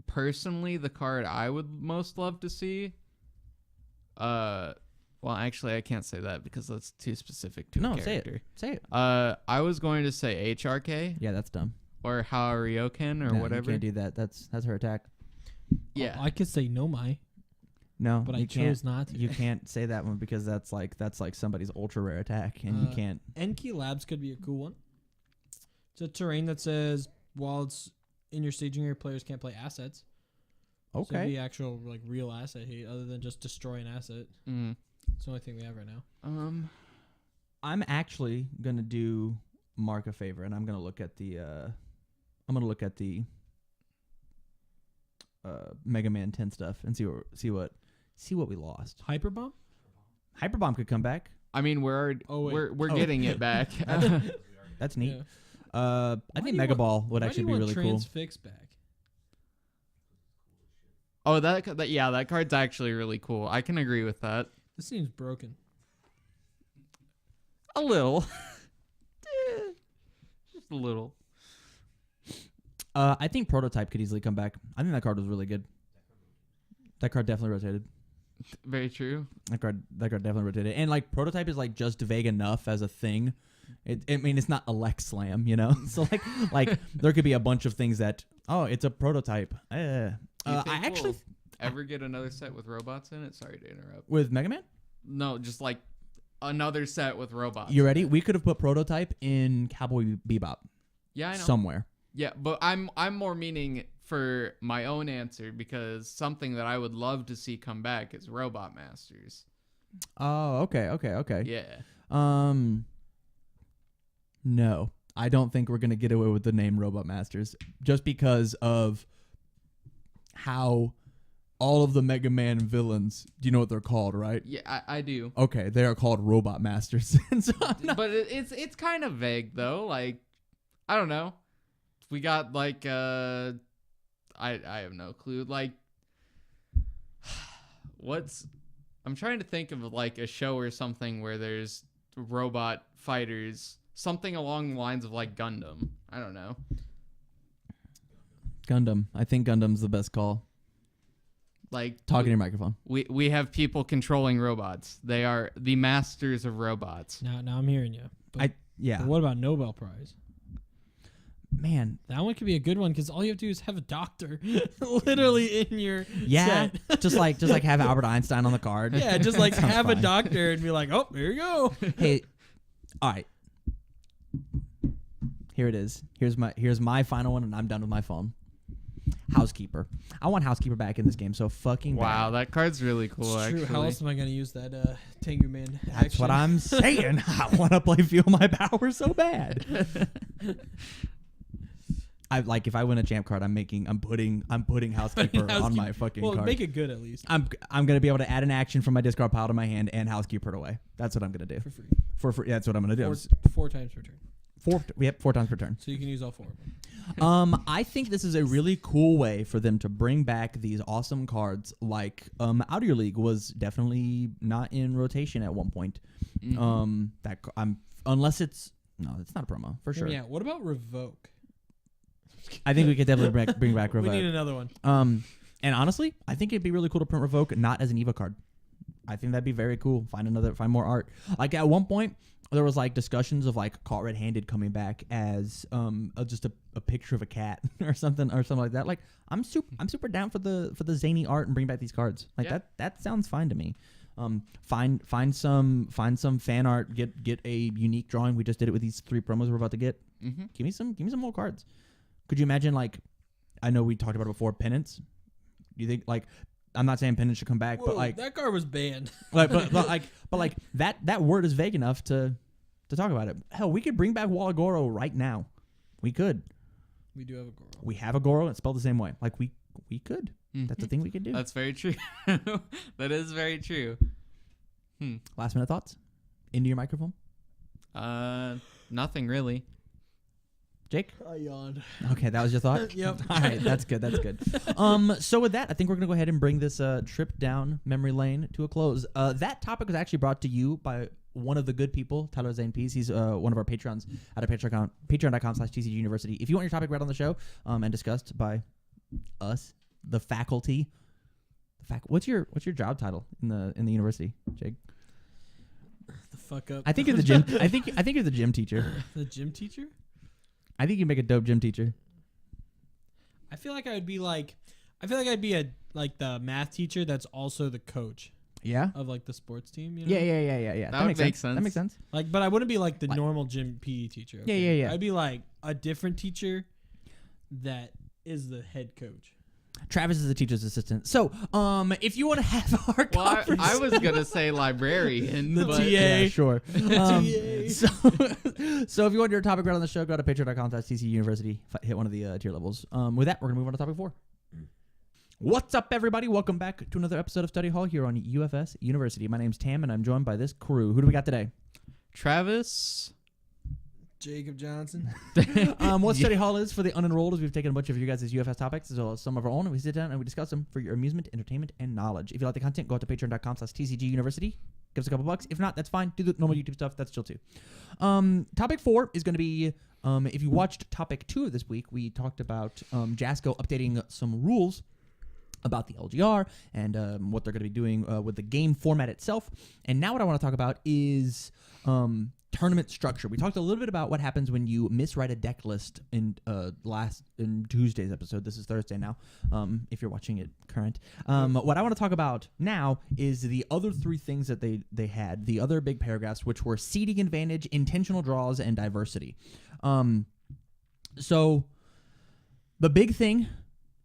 personally the card I would most love to see. Well, actually, I can't say that because that's too specific to a character. Say it. I was going to say HRK Yeah, that's dumb. or Haoryoken or No, whatever. You can't do that. That's her attack. Yeah. I could say Nomai, No, but I you can't. chose not to. You can't say that one because that's like somebody's ultra rare attack, and you can't. Enki Labs could be a cool one. It's a terrain that says while it's in your staging area, players can't play assets. So it'd Okay. be actual like real asset hate other than just destroy an asset. It's the only thing we have right now. I'm actually gonna do Mark a favor, and I'm gonna look at the Mega Man 10 stuff and see what we lost. Hyperbomb? Hyperbomb could come back. I mean, we're getting it back. That's neat. Yeah. I think Mega Ball would actually be really cool. Transfix back. Oh, that card's actually really cool. I can agree with that. This seems broken. A little. Just a little. I think Prototype could easily come back. I think that card was really good. That card definitely rotated. Very true. That card definitely rotated. And like Prototype is like just vague enough as a thing. I mean, it's not Elect Slam, you know. So like there could be a bunch of things that it's a Prototype. I actually we'll ever get another set with robots in it. Sorry to interrupt. with Mega Man. No, just like another set with robots. You ready? We could have put Prototype in Cowboy Bebop. Yeah, I know. Somewhere. Yeah, but I'm more meaning for my own answer because something that I would love to see come back is Robot Masters. Oh, okay. Yeah. No, I don't think we're gonna get away with the name Robot Masters just because of how all of the Mega Man villains. Do you know what they're called, right? Yeah, I do. Okay, they are called Robot Masters. And so But it's kind of vague though. Like, I don't know. We got like I have no clue. Like, I'm trying to think of like a show or something where there's robot fighters, something along the lines of like Gundam. I don't know. Gundam. I think Gundam's the best call. Like Talk in your microphone. We have people controlling robots. They are the masters of robots. Now I'm hearing you. But what about Nobel Prize? Man, that one could be a good one because all you have to do is have a doctor literally in your set. just like have Albert Einstein on the card. Yeah, just like Sounds have fine. a doctor and be like, oh, there you go. Hey, all right. Here it is. Here's my final one, and I'm done with my phone. Housekeeper. I want Housekeeper back in this game so fucking Wow, bad. that card's really cool. It's true. Actually, How else am I going to use that Tengu Man? That's what I'm saying. I want to play Feel My Power so bad. If I win a champ card, I'm putting Housekeeper on my fucking card. Well, make it good at least. I'm gonna be able to add an action from my discard pile to my hand and Housekeeper it away. That's what I'm gonna do For free. for free. That's what I'm gonna do. 4 times per turn. 4 times per turn. So you can use all 4 of them. I think this is a really cool way for them to bring back these awesome cards. Like Out of Your League was definitely not in rotation at one point. Unless it's not a promo for sure. Yeah. What about Revoke? I think we could definitely bring back Revoke. We need another one. And honestly, I think it'd be really cool to print Revoke not as an EVA card. I think that'd be very cool. Find more art. Like at one point, there was like discussions of like Caught Red-Handed coming back as just a picture of a cat or something like that. Like I'm super down for the zany art and bring back these cards. Like that sounds fine to me. Find some fan art. Get a unique drawing. We just did it with these 3 promos we're about to get. Mm-hmm. Give me some more cards. Could you imagine, like, I know we talked about it before, Penance? Do you think, like, I'm not saying Penance should come back, but like that card was banned. like, but that word is vague enough to talk about it. Hell, we could bring back Walagoro right now. We could. We do have a Goro. We have a Goro. It's spelled the same way. Like we could. Mm-hmm. That's a thing we could do. That's very true. That is very true. Last minute thoughts? Into your microphone. Nothing really. Jake? I yawned. Okay, that was your thought? Yep. All right, that's good. So with that, I think we're going to go ahead and bring this trip down memory lane to a close. That topic was actually brought to you by one of the good people, Tyler Zane Pease. He's one of our patrons at our patreon.com/TCG University. If you want your topic read on the show and discussed by us, the faculty. What's your job title in the university, Jake? The fuck up. I think you're the gym. I think you're the gym teacher. The gym teacher? I think you make a dope gym teacher. I feel like I'd be a the math teacher that's also the coach. Yeah. Of like the sports team. You know? Yeah. That would make sense. That makes sense. Like, but I wouldn't be like the normal gym PE teacher. Okay? Yeah. I'd be like a different teacher that is the head coach. Travis is the teacher's assistant. So, if you want to have our conversation, I was gonna say librarian, The but TA. yeah, sure. TA. So if you want your topic read on the show, go to patreon.com/TCG University. Hit one of the tier levels. With that, we're gonna move on to topic 4. What's up, everybody? Welcome back to another episode of Study Hall here on UFS University. My name's Tam, and I'm joined by this crew. Who do we got today? Travis. Jacob Johnson. What Study Hall is for the unenrolled is we've taken a bunch of you guys' UFS topics as well as some of our own, and we sit down and we discuss them for your amusement, entertainment, and knowledge. If you like the content, go out to patreon.com/TCG University. Give us a couple bucks. If not, that's fine. Do the normal YouTube stuff. That's chill too. Topic 4 is going to be, if you watched topic 2 of this week, we talked about Jasco updating some rules about the LGR and what they're going to be doing with the game format itself. And now what I want to talk about is tournament structure. We talked a little bit about what happens when you miswrite a deck list in Tuesday's episode. This is Thursday now, if you're watching it current. What I want to talk about now is the other 3 things that they had, the other big paragraphs, which were seeding advantage, intentional draws, and diversity. So the big thing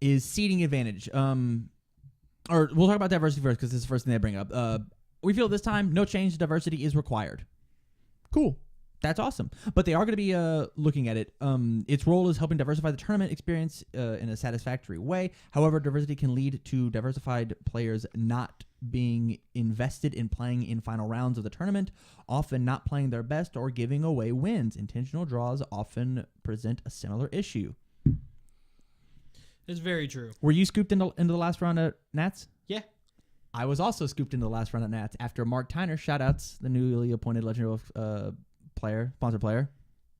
is seeding advantage. Or we'll talk about diversity first because this is the first thing they bring up. We feel this time no change to diversity is required. Cool. That's awesome. But they are going to be looking at it. Its role is helping diversify the tournament experience in a satisfactory way. However, diversity can lead to diversified players not being invested in playing in final rounds of the tournament, often not playing their best or giving away wins. Intentional draws often present a similar issue. It's very true. Were you scooped into the last round at Nats? Yeah. I was also scooped into the last round at Nats after Mark Tyner, shout-outs, the newly appointed Legendary sponsored player.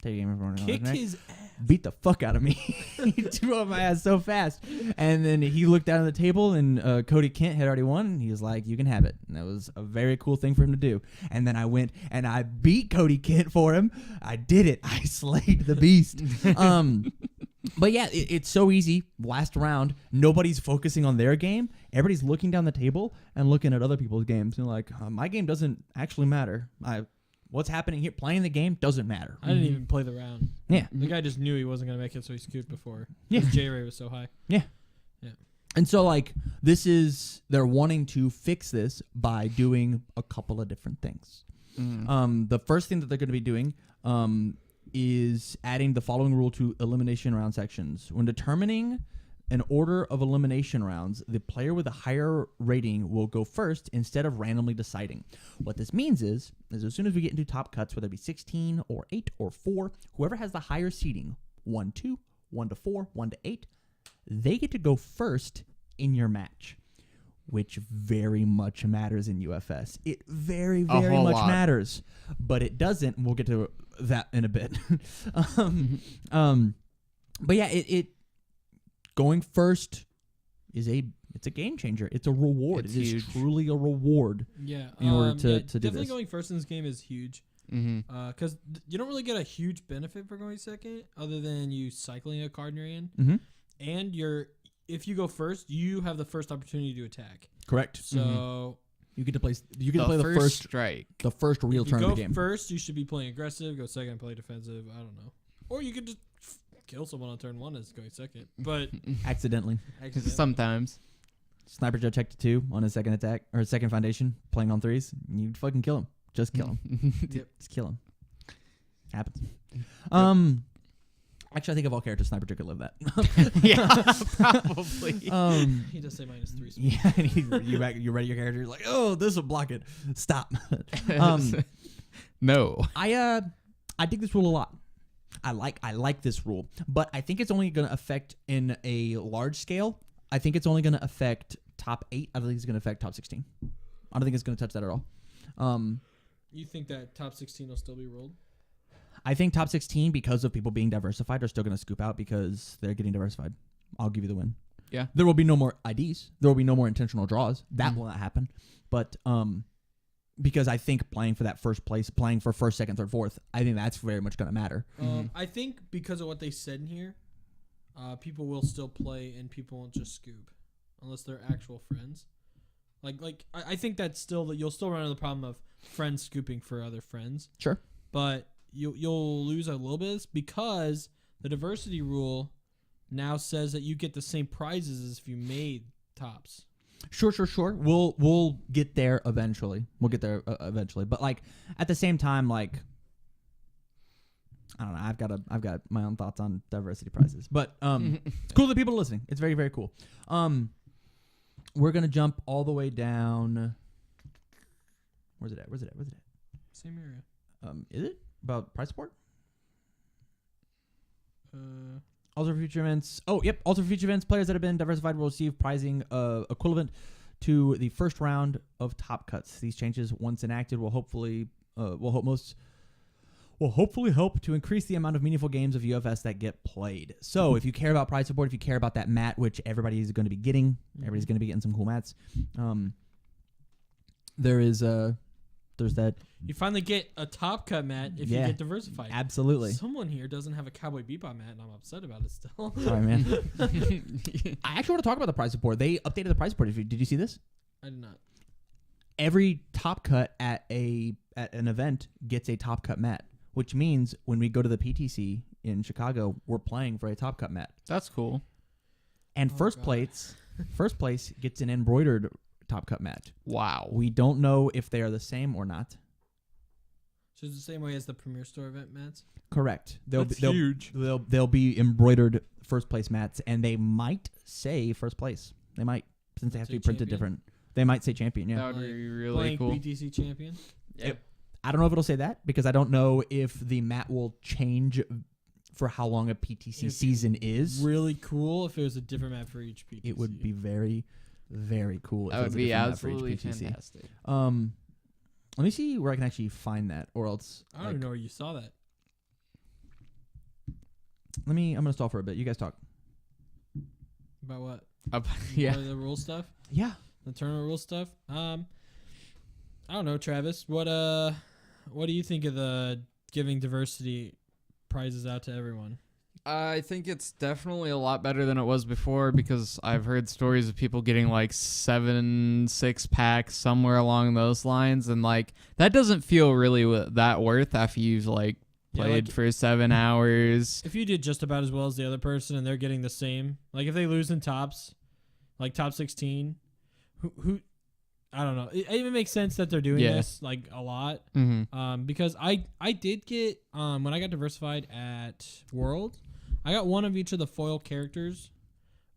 Take a game everyone. Kicked his ass. Beat the fuck out of me. He threw up my ass so fast. And then he looked down at the table, and Cody Kent had already won. And he was like, you can have it. And that was a very cool thing for him to do. And then I went and I beat Cody Kent for him. I did it. I slayed the beast. But yeah, it's so easy. Last round, nobody's focusing on their game. Everybody's looking down the table and looking at other people's games. And like, my game doesn't actually matter. What's happening here? Playing the game doesn't matter. I didn't even play the round. Yeah. The guy just knew he wasn't going to make it, so he scooped before. Yeah. His J-rate was so high. Yeah. Yeah. And so, like, they're wanting to fix this by doing a couple of different things. The first thing that they're going to be doing is adding the following rule to elimination round sections. When determining an order of elimination rounds, the player with a higher rating will go first instead of randomly deciding. What this means is as soon as we get into top cuts, whether it be 16 or 8 or 4, whoever has the higher seeding, 1, 2, 1 to 4, 1 to 8, they get to go first in your match, which very much matters in UFS. It very, very much matters, but it doesn't. And we'll get to that in a bit. But yeah, it going first it's a game changer. It's a reward. It's it is huge. truly a reward. Yeah. In order to do definitely this. going first in this game is huge. Because you don't really get a huge benefit for going second, other than you cycling a card in your hand. Mm-hmm. And if you go first, you have the first opportunity to attack. Correct. So You get to play. You get to play the first strike. the first real if turn you of go the game. first, you should be playing aggressive. Go second, play defensive. I don't know. Or you could just kill someone on turn 1 as going second. But Accidentally. Sometimes. Sniper Jet check to 2 on his second attack or his second foundation, playing on 3s. You fucking kill him. Just kill him. Yep. Just kill him. Happens. Actually, I think of all characters, Sniper Jet could live that. Yeah, probably. He does say -3. Yeah, and you ready your character. You're like, oh, this will block it. Stop. No. I dig this rule a lot. I like this rule, but I think it's only going to affect in a large scale. I think it's only going to affect top 8. I don't think it's going to affect top 16. I don't think it's going to touch that at all. You think that top 16 will still be rolled? I think top 16, because of people being diversified, are still going to scoop out because they're getting diversified. I'll give you the win. Yeah. There will be no more IDs. There will be no more intentional draws. That will not happen. But because I think playing for that first place, playing for first, second, third, fourth, I think that's very much going to matter. I think because of what they said in here, people will still play and people won't just scoop unless they're actual friends. I think that's still that you'll still run into the problem of friends scooping for other friends. Sure. But you'll lose a little bit because the diversity rule now says that you get the same prizes as if you made tops. Sure. We'll get there eventually. Eventually. But like at the same time, like I don't know. I've got my own thoughts on diversity prizes. But it's cool that people are listening. It's very, very cool. We're gonna jump all the way down. Where's it at? Same area. Is it about prize support? Uh, Also for future events. Oh, yep. Also for future events, players that have been diversified will receive pricing equivalent to the first round of top cuts. These changes, once enacted, will hopefully help to increase the amount of meaningful games of UFS that get played. So if you care about prize support, if you care about that mat, which everybody is going to be getting, everybody's going to be getting some cool mats. There's that. you finally get a top cut mat if you get diversified. Absolutely. Someone here doesn't have a Cowboy Bebop mat, and I'm upset about it still. Sorry, man. I actually want to talk about the prize support. They updated the prize support. Did you see this? I did not. Every top cut at an event gets a top cut mat, which means when we go to the PTC in Chicago, we're playing for a top cut mat. That's cool. And first place gets an embroidered top cut mat. Wow. We don't know if they are the same or not. So it's the same way as the Premier Store event mats? Correct. That's huge. They'll be embroidered first place mats, and they might say first place. They might, since they have to be printed champion? different. They might say champion. Yeah. That would be really Playing cool. PTC champion? Yeah. I don't know if it'll say that because I don't know if the mat will change for how long a PTC season is. Really cool if it was a different map for each PTC. It would be very, very cool. That if it would was a be different map for each absolutely PTC. fantastic. Let me see where I can actually find that, or else I don't even know where you saw that. I'm gonna stall for a bit. You guys talk. About what? Yeah. The rule stuff? Yeah. The tournament rule stuff? I don't know, Travis. What do you think of the giving diversity prizes out to everyone? I think it's definitely a lot better than it was before because I've heard stories of people getting like 7 6-packs somewhere along those lines, and like that doesn't feel really that worth after you've like played for 7 hours. If you did just about as well as the other person and they're getting the same, like if they lose in tops, like top 16, who I don't know. It even makes sense that they're doing this like a lot. Because I did get when I got diversified at World, I got one of each of the foil characters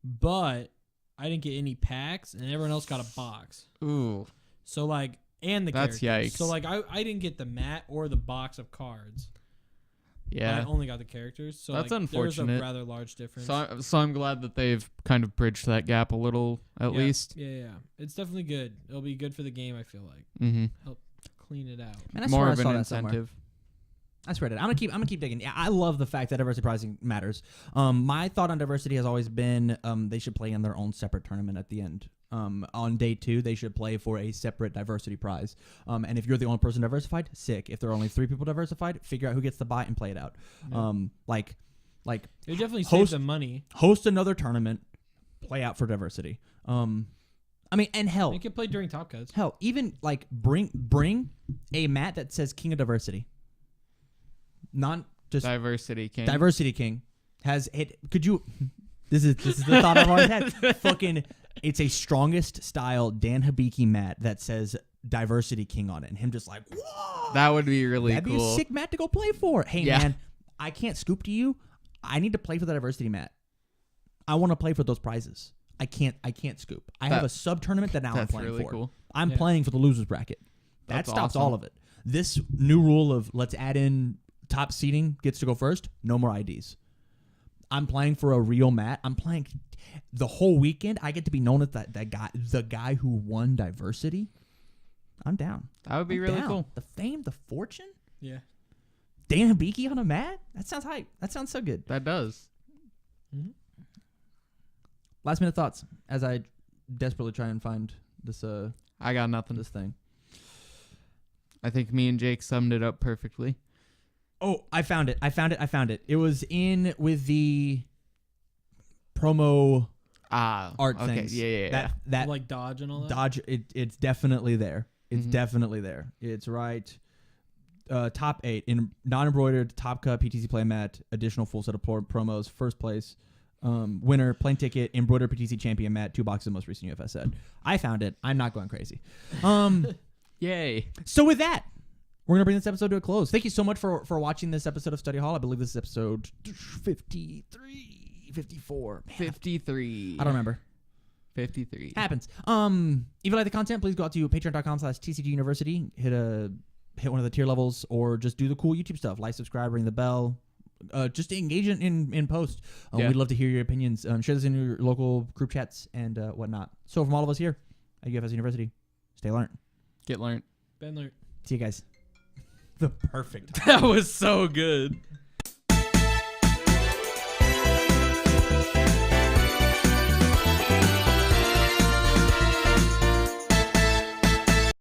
but I didn't get any packs, and everyone else got a box. Ooh. So like, and the That's characters. yikes. So like, I didn't get the mat or the box of cards. Yeah. I only got the characters. So That's like, unfortunate. There was a rather large difference. So I'm glad that they've kind of bridged that gap a little, at least. Yeah. It's definitely good. It'll be good for the game, I feel like. Mm-hmm. Help clean it out. Man, I More swear of I saw an that somewhere. incentive. I swear to God. I'm gonna keep digging. Yeah, I love the fact that diversity pricing matters. My thought on diversity has always been they should play in their own separate tournament at the end. On day 2, they should play for a separate diversity prize. And if you're the only person diversified, sick. If there are only 3 people diversified, figure out who gets the buy and play it out. Yeah. Like It definitely host- saves them money. host another tournament, play out for diversity. I mean, and They can play during top cuts. hell, even like bring a mat that says King of Diversity. Just Diversity King. Diversity King has it. Could you? This is the thought I've always had. Fucking, it's a strongest style Dan Hibiki mat that says Diversity King on it, and him just like, whoa. That would be really That'd cool. be a sick mat to go play for. Hey Yeah. man, I can't scoop to you. I need to play for the Diversity mat. I want to play for those prizes. I can't scoop. I have a sub tournament that now I'm That's playing really for. cool. I'm Yeah. playing for the losers bracket. That That's stops awesome. all of it. This new rule of let's add in top seeding gets to go first. No more IDs. I'm playing for a real mat. I'm playing the whole weekend. I get to be known as the guy who won diversity. I'm down. That would be I'm really down. cool. The fame, the fortune. Yeah. Dan Hibiki on a mat. That sounds hype. That sounds so good. That does. Mm-hmm. Last minute thoughts as I desperately try and find this I got nothing. this thing. I think me and Jake summed it up perfectly. Oh, I found it. It was in with the promo art okay. things. Yeah. That Like dodge and all that. dodge. It's definitely there. It's Mhm. definitely there. It's right. Top 8 in non-embroidered Top Cut PTC playmat. Additional full set of promos. First place. Winner, plane ticket, embroidered PTC champion mat, 2 boxes of most recent UFS set. I found it. I'm not going crazy. Yay. So with that, we're going to bring this episode to a close. Thank you so much for watching this episode of Study Hall. I believe this is episode 53, 54. Man, 53. I don't remember. 53. Happens. If you like the content, please go out to patreon.com/TCG University. Hit one of the tier levels, or just do the cool YouTube stuff. Like, subscribe, ring the bell. Just engage in post. Yeah. We'd love to hear your opinions. Share this in your local group chats and whatnot. So from all of us here at UFSU University, stay learned. Get learned. Ben Lert. See you guys. The perfect. That was so good.